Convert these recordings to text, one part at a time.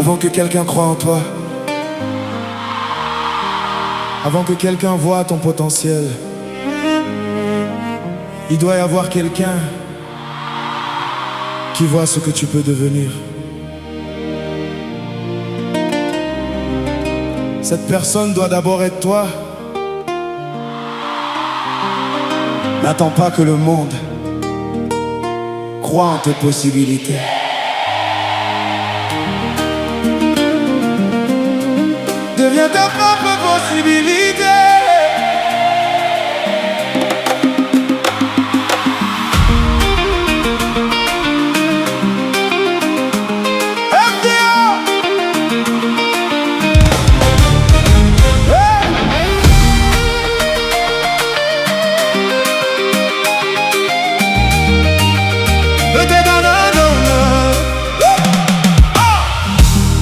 Avant que quelqu'un croie en toi, avant que quelqu'un voie ton potentiel, il doit y avoir quelqu'un qui voit ce que tu peux devenir. Cette personne doit d'abord être toi. N'attends pas que le monde croie en tes possibilités. Deviens ta propre possibilité.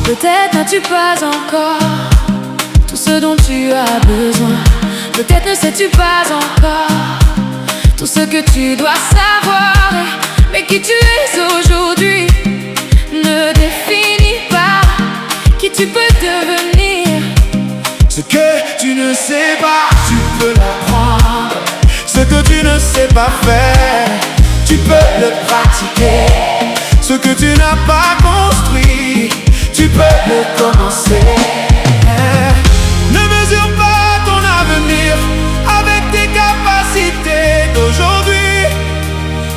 Peut-être n'as-tu pas encore tout ce dont tu as besoin. Peut-être ne sais-tu pas encore tout ce que tu dois savoir. Mais qui tu es aujourd'hui ne définit pas qui tu peux devenir. Ce que tu ne sais pas, tu peux l'apprendre. Ce que tu ne sais pas faire, tu peux le pratiquer. Ce que tu n'as pas construit, tu peux le commencer. Ne mesure pas ton avenir avec tes capacités d'aujourd'hui.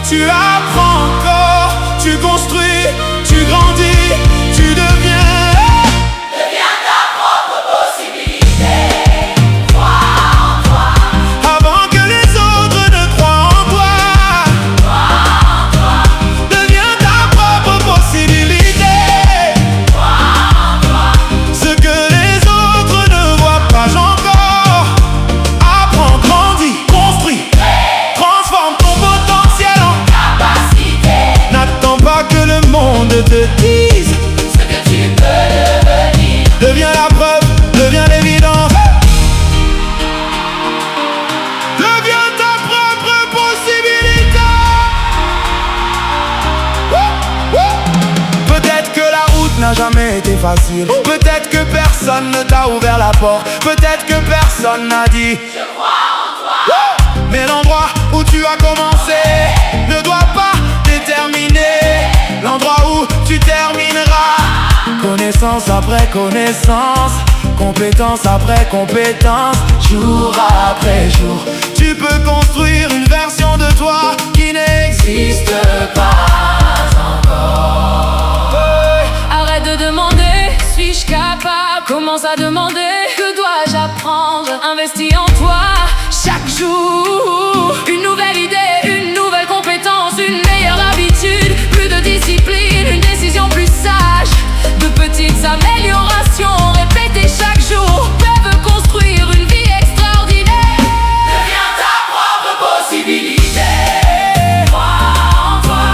Tu apprends encore, tu construis, tu grandis, tu deviens. Deviens ta propre possibilité. Crois en toi. Avant que les autres ne croient en toi. Crois en toi. Deviens ta propre possibilité. Crois en toi. Ce que les autres ne voient pas encore. Apprends, grandis, construis, transforme ton potentiel en Capacité. N'attends pas que le monde te dise Ce que tu peux devenir. deviens la preuve, deviens l'évidence. Deviens ta propre possibilité. Peut-être que la route n'a jamais été facile. Peut-être que personne ne t'a ouvert la porte. Peut-être que personne n'a dit Je crois en toi. mais l'endroit où tu as commencé ne doit pas déterminer l'endroit où tu termineras. Connaissance après connaissance, compétence après compétence, jour après jour, tu peux construire une version de toi qui n'existe pas encore. Arrête de demander, suis-je capable? Commence à demander, que dois-je apprendre? Investis en toi chaque jour. Une nouvelle idée, une nouvelle compétence, une meilleure habitude, plus de discipline, une décision plus sage. De petites améliorations répétées chaque jour peuvent construire une vie extraordinaire. Deviens ta propre possibilité. Crois en toi.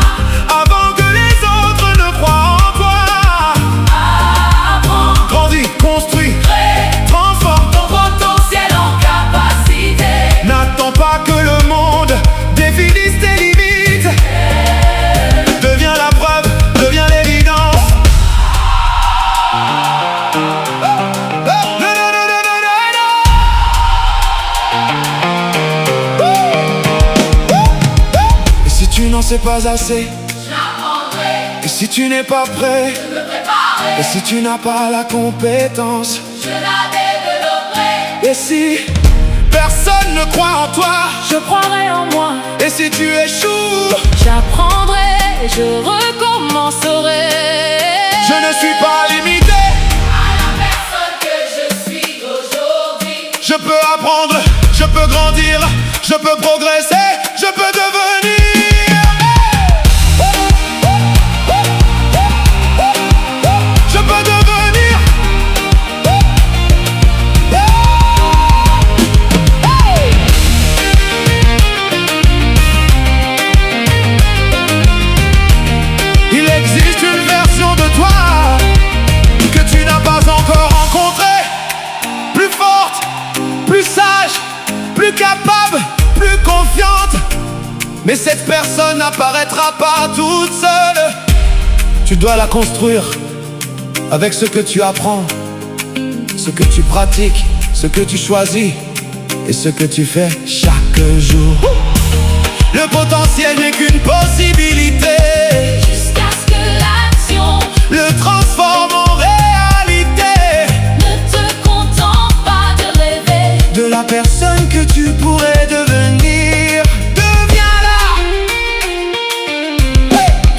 Avant que les autres ne croient en toi. Apprends, Grandis, construis, crée transforme. ton potentiel en capacité. N'attends pas que le monde définisse tes limites. Deviens la preuve, deviens l'évidence. Et si tu n'en sais pas assez, J'apprendrai, et si tu n'es pas prêt, je me préparerai, et si tu n'as pas la compétence, je la développerai. et si personne ne croit en toi, Je croirai en moi, et si tu échoues, j'apprendrai, je recommencerai. je ne suis pas limité. À la personne que je suis aujourd'hui. Je peux apprendre, je peux grandir, je peux progresser, je peux devenir. Je peux devenir. Il existe une version de toi que tu n'as pas encore rencontrée, plus forte, plus sage, plus capable, plus confiante. Mais cette personne n'apparaîtra pas toute seule. Tu dois la construire avec ce que tu apprends, ce que tu pratiques, ce que tu choisis et ce que tu fais chaque jour. Le potentiel n'est qu'une possibilité, jusqu'à ce que l'action le transforme en réalité. ne te contente pas de rêver. De la personne que tu pourrais devenir, deviens-la.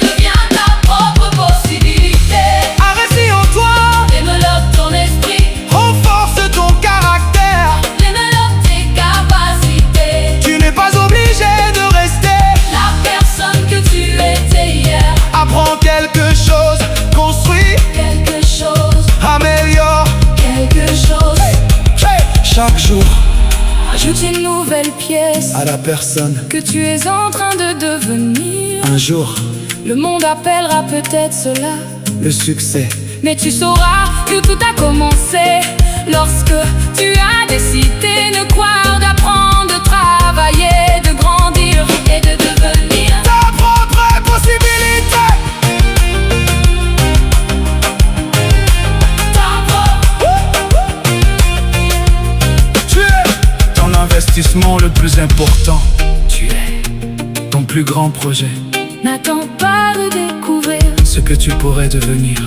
Deviens ta propre possibilité. Investis en toi, Développe ton esprit, renforce ton caractère. développe tes capacités. Tu n'es pas obligé de rester. La personne que tu étais hier. Apprends quelque chose, construis, Quelque chose, améliore. quelque chose. Chaque jour, Ajoute une nouvelle pièce à la personne, que tu es en train de devenir. un jour, Le monde appellera peut-être cela, le succès. mais tu sauras que tout a commencé lorsque tu as décidé de croire, d'apprendre, de travailler, de grandir et de devenir Ta propre possibilité. ta propre. Tu es ton investissement le plus important. Tu es. Ton plus grand projet, N'attends pas de découvrir ce que tu pourrais devenir.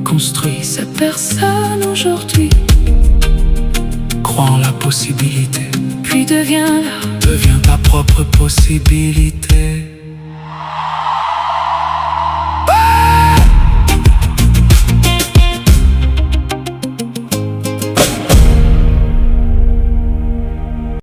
Construis, cette personne aujourd'hui, crois en la possibilité. puis deviens là. Deviens ta propre possibilité.